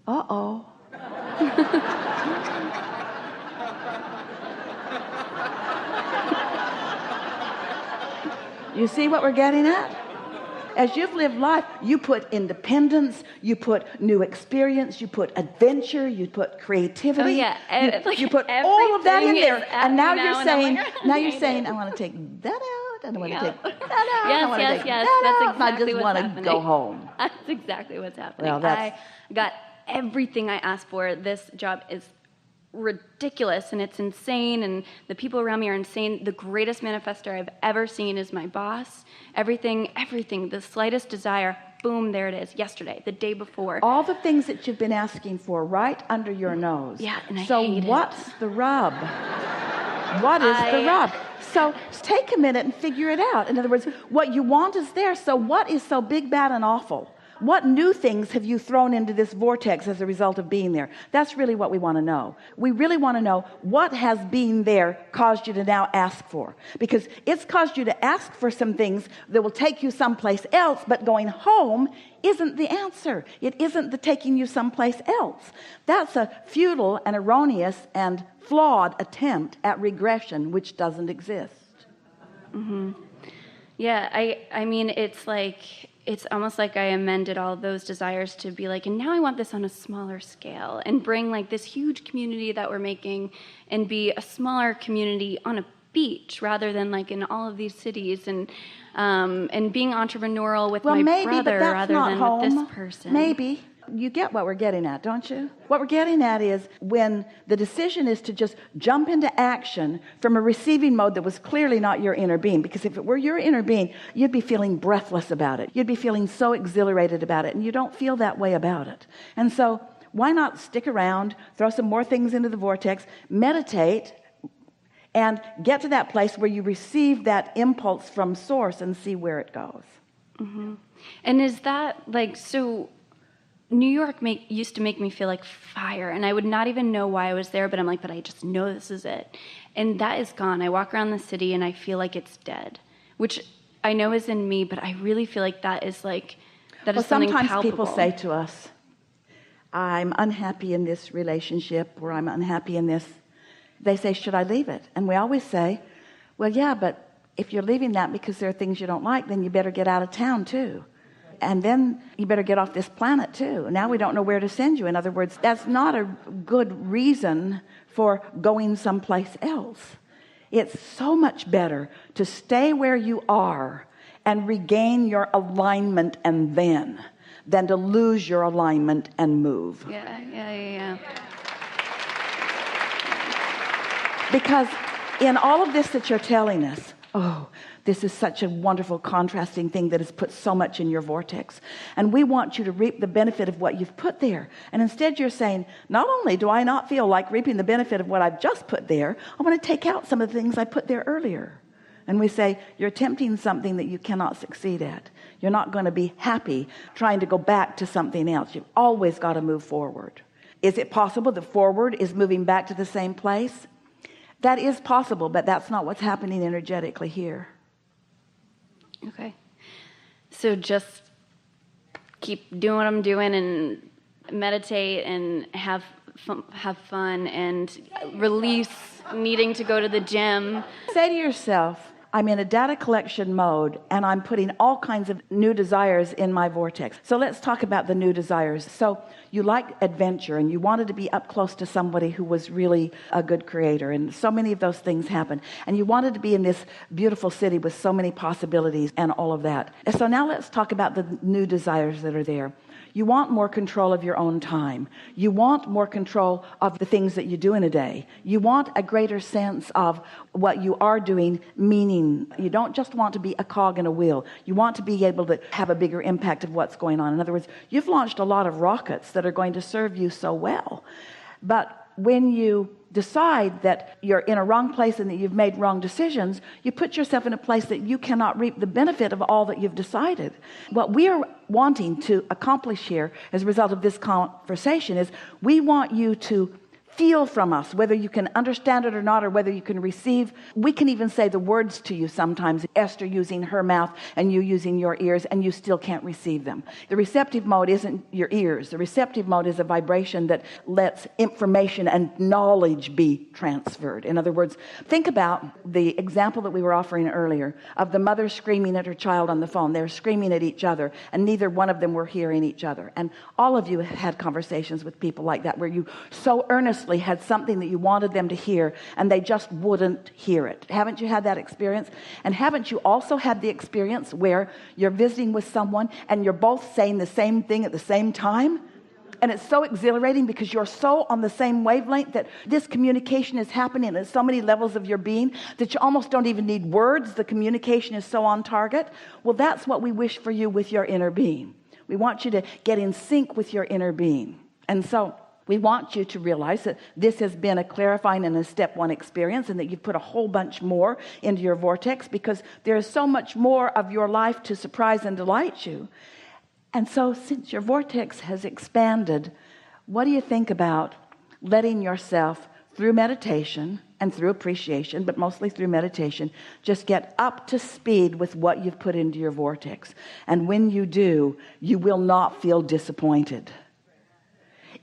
Uh-oh. You see what we're getting at? As you've lived life, you put independence, you put new experience, you put adventure, you put creativity. Oh yeah, you put all of that in there, and now you're saying, like, I want to take that out, and I want to take that out, Yes, I want to take yes. that That's out, exactly and I just what's want to happening. go home. That's exactly what's happening. Well, that's... I got everything I asked for. This job is ridiculous and it's insane, and the people around me are insane. The greatest manifestor I've ever seen is my boss. Everything, the slightest desire, boom, there it is. Yesterday, the day before. All the things that you've been asking for right under your nose. Yeah, and I so hate what's it. the rub? What is the rub? So take a minute and figure it out. In other words, what you want is there. So what is so big, bad, and awful? What new things have you thrown into this vortex as a result of being there? That's really what we want to know. We really want to know what has being there caused you to now ask for. Because it's caused you to ask for some things that will take you someplace else, but going home isn't the answer. It isn't the taking you someplace else. That's a futile and erroneous and flawed attempt at regression, which doesn't exist. Mm-hmm. Yeah, I mean, it's almost like I amended all those desires to be like, and now I want this on a smaller scale and bring like this huge community that we're making and be a smaller community on a beach rather than like in all of these cities, and being entrepreneurial with my brother rather than home. With this person. Maybe. You get what we're getting at, don't you? What we're getting at is when the decision is to just jump into action from a receiving mode that was clearly not your inner being, because if it were your inner being, you'd be feeling breathless about it. You'd be feeling so exhilarated about it, and you don't feel that way about it. And so why not stick around, throw some more things into the vortex, meditate, and get to that place where you receive that impulse from source and see where it goes. Mm-hmm. And is that like, so New York used to make me feel like fire, and I would not even know why I was there, but I'm like, but I just know this is it. And that is gone. I walk around the city and I feel like it's dead, which I know is in me, but I really feel like that is like, that is something palpable. Sometimes people say to us, I'm unhappy in this relationship, or I'm unhappy in this. They say, should I leave it? And we always say, well, yeah, but if you're leaving that because there are things you don't like, then you better get out of town too. And then you better get off this planet too. Now we don't know where to send you. In other words, that's not a good reason for going someplace else. It's so much better to stay where you are and regain your alignment and than to lose your alignment and move. Yeah. Because in all of this that you're telling us, this is such a wonderful contrasting thing that has put so much in your vortex. And we want you to reap the benefit of what you've put there. And instead you're saying, not only do I not feel like reaping the benefit of what I've just put there, I want to take out some of the things I put there earlier. And we say, you're attempting something that you cannot succeed at. You're not going to be happy trying to go back to something else. You've always got to move forward. Is it possible that forward is moving back to the same place? That is possible, but that's not what's happening energetically here. Okay. So just keep doing what I'm doing and meditate and have fun and release needing to go to the gym. Say to yourself, I'm in a data collection mode and I'm putting all kinds of new desires in my vortex. So let's talk about the new desires. So you like adventure and you wanted to be up close to somebody who was really a good creator, and so many of those things happen. And you wanted to be in this beautiful city with so many possibilities and all of that. And so now let's talk about the new desires that are there. You want more control of your own time. You want more control of the things that you do in a day. You want a greater sense of what you are doing, meaning. You don't just want to be a cog in a wheel. You want to be able to have a bigger impact of what's going on. In other words, you've launched a lot of rockets that are going to serve you so well. But when you decide that you're in a wrong place and that you've made wrong decisions, you put yourself in a place that you cannot reap the benefit of all that you've decided. What we're wanting to accomplish here as a result of this conversation is we want you to feel from us, whether you can understand it or not, or whether you can receive. We can even say the words to you sometimes, Esther using her mouth and you using your ears, and you still can't receive them. The receptive mode isn't your ears. The receptive mode is a vibration that lets information and knowledge be transferred. In other words, think about the example that we were offering earlier of the mother screaming at her child on the phone. They were screaming at each other, and neither one of them were hearing each other. And all of you have had conversations with people like that, where you so earnestly had something that you wanted them to hear, and they just wouldn't hear it. Haven't you had that experience? And haven't you also had the experience where you're visiting with someone and you're both saying the same thing at the same time? And it's so exhilarating because you're so on the same wavelength that this communication is happening at so many levels of your being that you almost don't even need words. The communication is so on target. Well, that's what we wish for you with your inner being. We want you to get in sync with your inner being. And so we want you to realize that this has been a clarifying and a step one experience, and that you've put a whole bunch more into your vortex, because there is so much more of your life to surprise and delight you. And so since your vortex has expanded, what do you think about letting yourself, through meditation and through appreciation, but mostly through meditation, just get up to speed with what you've put into your vortex? And when you do, you will not feel disappointed.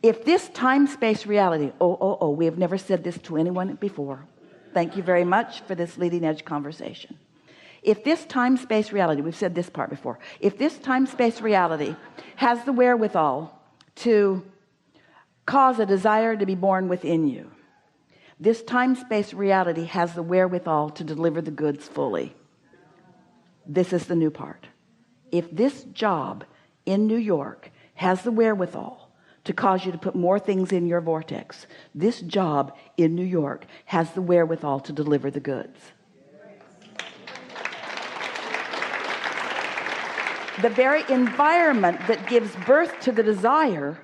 If this time-space reality, we have never said this to anyone before. Thank you very much for this leading edge conversation. If this time-space reality, we've said this part before, if this time-space reality has the wherewithal to cause a desire to be born within you, this time-space reality has the wherewithal to deliver the goods fully. This is the new part. If this job in New York has the wherewithal to cause you to put more things in your vortex, this job in New York has the wherewithal to deliver the goods. The very environment that gives birth to the desire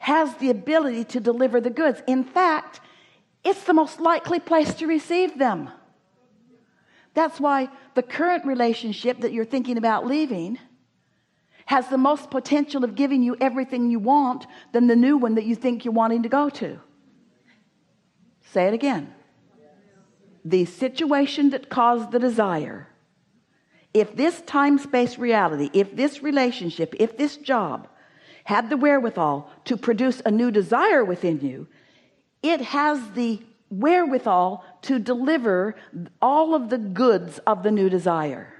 has the ability to deliver the goods. In fact, it's the most likely place to receive them. That's why the current relationship that you're thinking about leaving has the most potential of giving you everything you want than the new one that you think you're wanting to go to. Say it again. The situation that caused the desire, if this time-space reality, if this relationship, if this job had the wherewithal to produce a new desire within you, it has the wherewithal to deliver all of the goods of the new desire.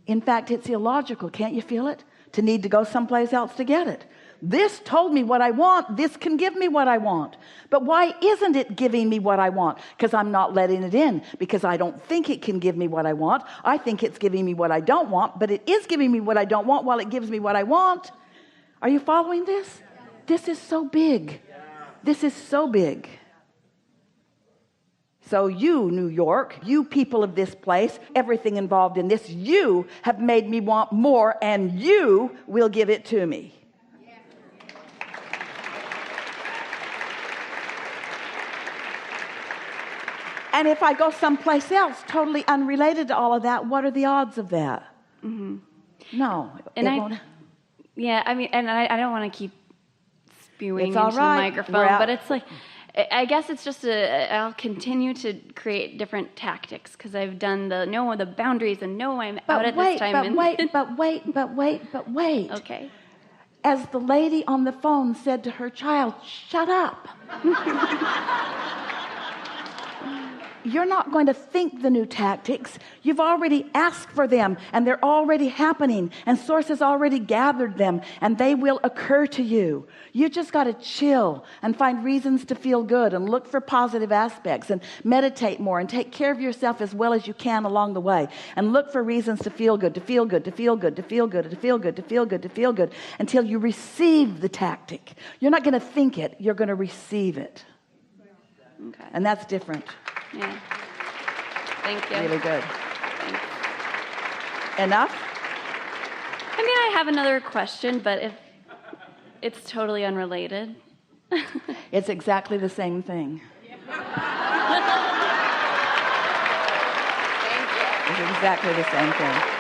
In fact, it's illogical, can't you feel it? To need to go someplace else to get it. This told me what I want. This can give me what I want. But why isn't it giving me what I want? Because I'm not letting it in. Because I don't think it can give me what I want. I think it's giving me what I don't want. But it is giving me what I don't want while it gives me what I want. Are you following this? This is so big. This is so big. So you, New York, you people of this place, everything involved in this, you have made me want more, and you will give it to me. And if I go someplace else, totally unrelated to all of that, what are the odds of that? Mm-hmm. No. And I don't want to keep spewing into the microphone, but it's like, I guess it's just I'll continue to create different tactics, because I've done the boundaries, and I'm out at this time. But wait. Okay. As the lady on the phone said to her child, shut up. You're not going to think the new tactics. You've already asked for them, and they're already happening, and Source has already gathered them, and they will occur to you. You just got to chill and find reasons to feel good, and look for positive aspects, and meditate more, and take care of yourself as well as you can along the way, and look for reasons to feel good, to feel good, to feel good, to feel good, to feel good, to feel good, to feel good, until you receive the tactic. You're not going to think it. You're going to receive it. Okay. And that's different. Yeah. Thank you. Really good. Thanks. Enough? I mean, I have another question, but if it's totally unrelated. It's exactly the same thing. Thank you. It's exactly the same thing.